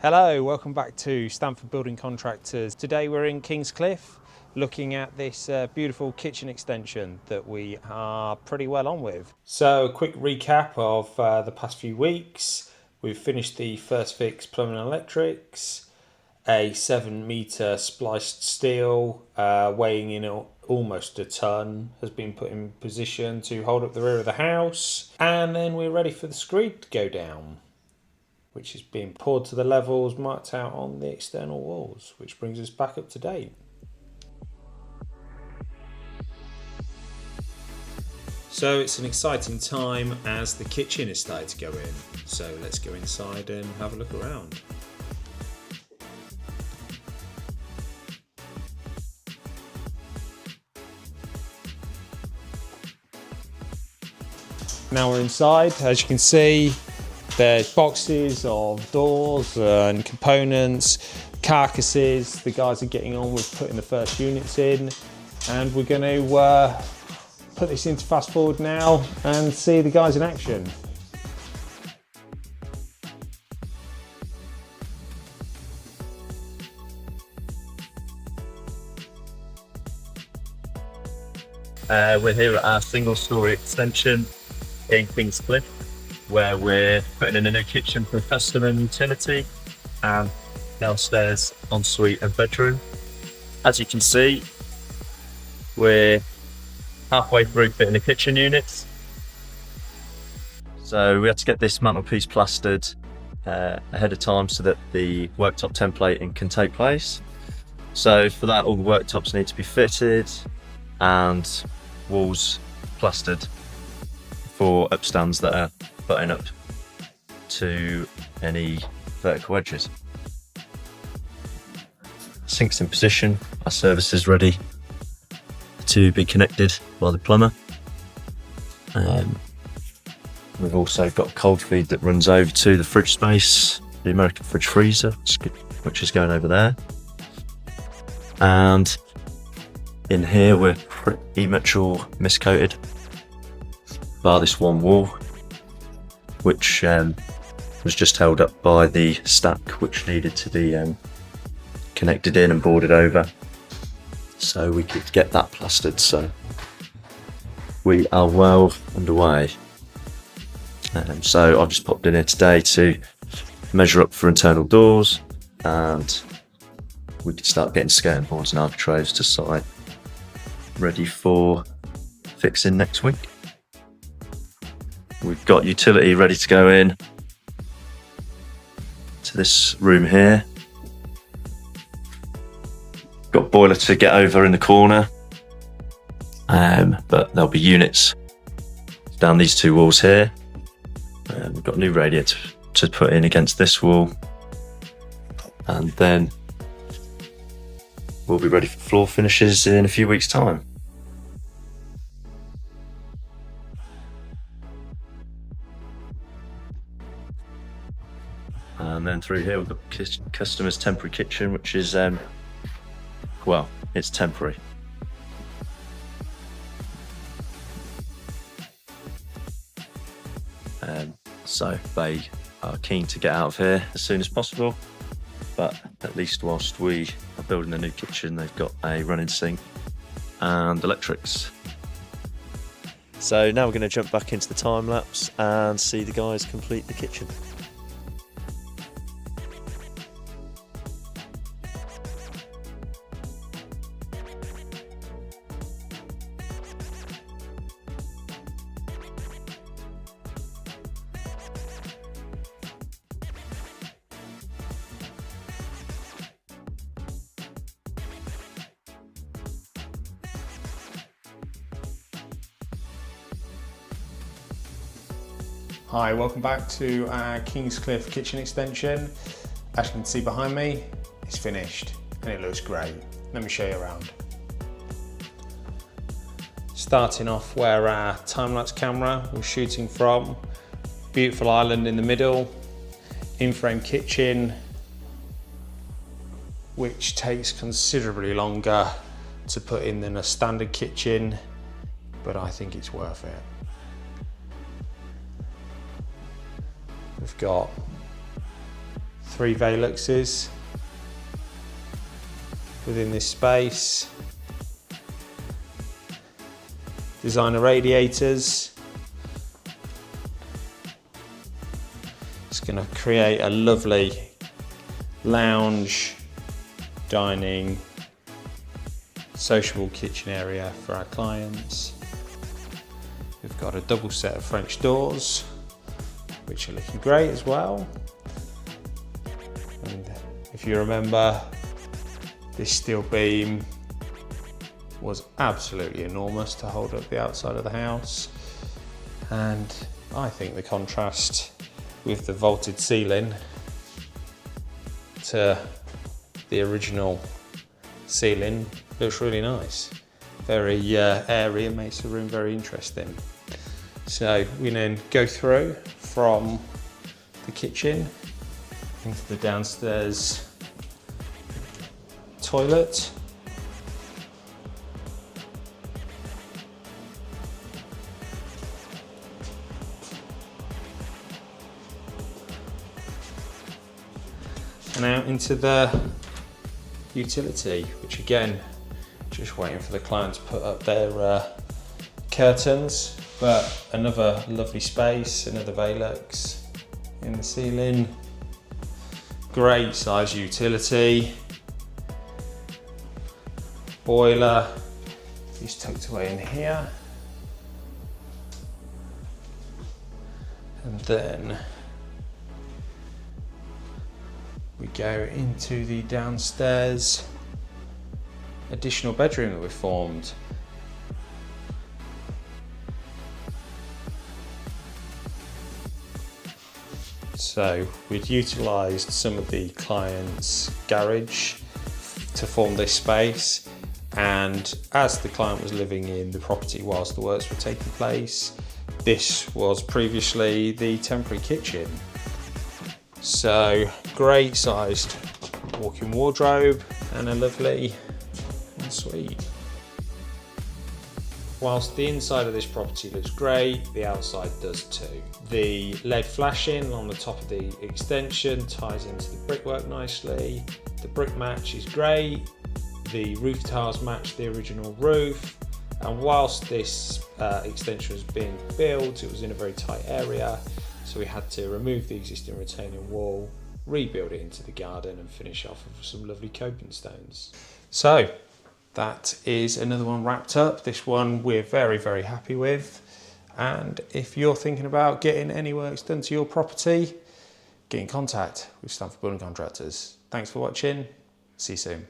Hello, welcome back to Stamford Building Contractors. Today we're in Kings Cliffe looking at this beautiful kitchen extension that we are pretty well on with. So a quick recap of the past few weeks. We've finished the first fix plumbing and electrics. A 7-metre spliced steel weighing in almost a tonne has been put in position to hold up the rear of the house, and then we're ready for the screed to go down, which is being poured to the levels marked out on the external walls, which brings us back up to date. So it's an exciting time as the kitchen is starting to go in. So let's go inside and have a look around. Now we're inside, as you can see, there's boxes of doors and components, carcasses. The guys are getting on with putting the first units in, and we're going to put this into fast forward now and see the guys in action. We're here at our single-storey extension in Kings Cliffe, where we're putting in a new kitchen for a customer and utility, and downstairs ensuite and bedroom. As you can see, we're halfway through fitting the kitchen units. So we had to get this mantelpiece plastered ahead of time so that the worktop templating can take place. So for that, all the worktops need to be fitted and walls plastered for upstands that are butting up to any vertical edges. Sink's in position, our service is ready to be connected by the plumber. We've also got a cold feed that runs over to the fridge space, the American fridge freezer, which is going over there. And in here we're pretty much all miscoated, bar this one wall, which was just held up by the stack, which needed to be connected in and boarded over so we could get that plastered. So we are well underway. So I've just popped in here today to measure up for internal doors, and we can start getting skirting boards and architraves to site ready for fixing next week. We've got utility ready to go in to this room here. Got boiler to get over in the corner, but there'll be units down these two walls here. We've got a new radiator to put in against this wall, and then we'll be ready for floor finishes in a few weeks' time. And then through here we've got customer's temporary kitchen, which is, well, it's temporary. So they are keen to get out of here as soon as possible, but at least whilst we are building a new kitchen, they've got a running sink and electrics. So now we're going to jump back into the time lapse and see the guys complete the kitchen. Hi, welcome back to our Kings Cliffe kitchen extension. As you can see behind me, it's finished and it looks great. Let me show you around. Starting off where our time-lapse camera was shooting from, beautiful island in the middle, in-frame kitchen, which takes considerably longer to put in than a standard kitchen, but I think it's worth it. We've got 3 Veluxes within this space. Designer radiators. It's going to create a lovely lounge, dining, sociable kitchen area for our clients. We've got a double set of French doors, which are looking great as well. And if you remember, this steel beam was absolutely enormous to hold up the outside of the house. And I think the contrast with the vaulted ceiling to the original ceiling looks really nice. Very airy and makes the room very interesting. So we then go through from the kitchen into the downstairs toilet. And out into the utility, which again, just waiting for the client to put up their curtains, but another lovely space, another Velux in the ceiling. Great size utility. Boiler is tucked away in here. And then we go into the downstairs additional bedroom that we've formed. So we'd utilised some of the client's garage to form this space, and as the client was living in the property whilst the works were taking place, this was previously the temporary kitchen. So great sized walk-in wardrobe and a lovely ensuite. Whilst the inside of this property looks great, the outside does too. The LED flashing on the top of the extension ties into the brickwork nicely. The brick match is great. The roof tiles match the original roof. And whilst this extension was being built, it was in a very tight area. So we had to remove the existing retaining wall, rebuild it into the garden and finish off with some lovely coping stones. So that is another one wrapped up. This one we're very, very happy with. And if you're thinking about getting any works done to your property, get in contact with Stamford Building Contractors. Thanks for watching. See you soon.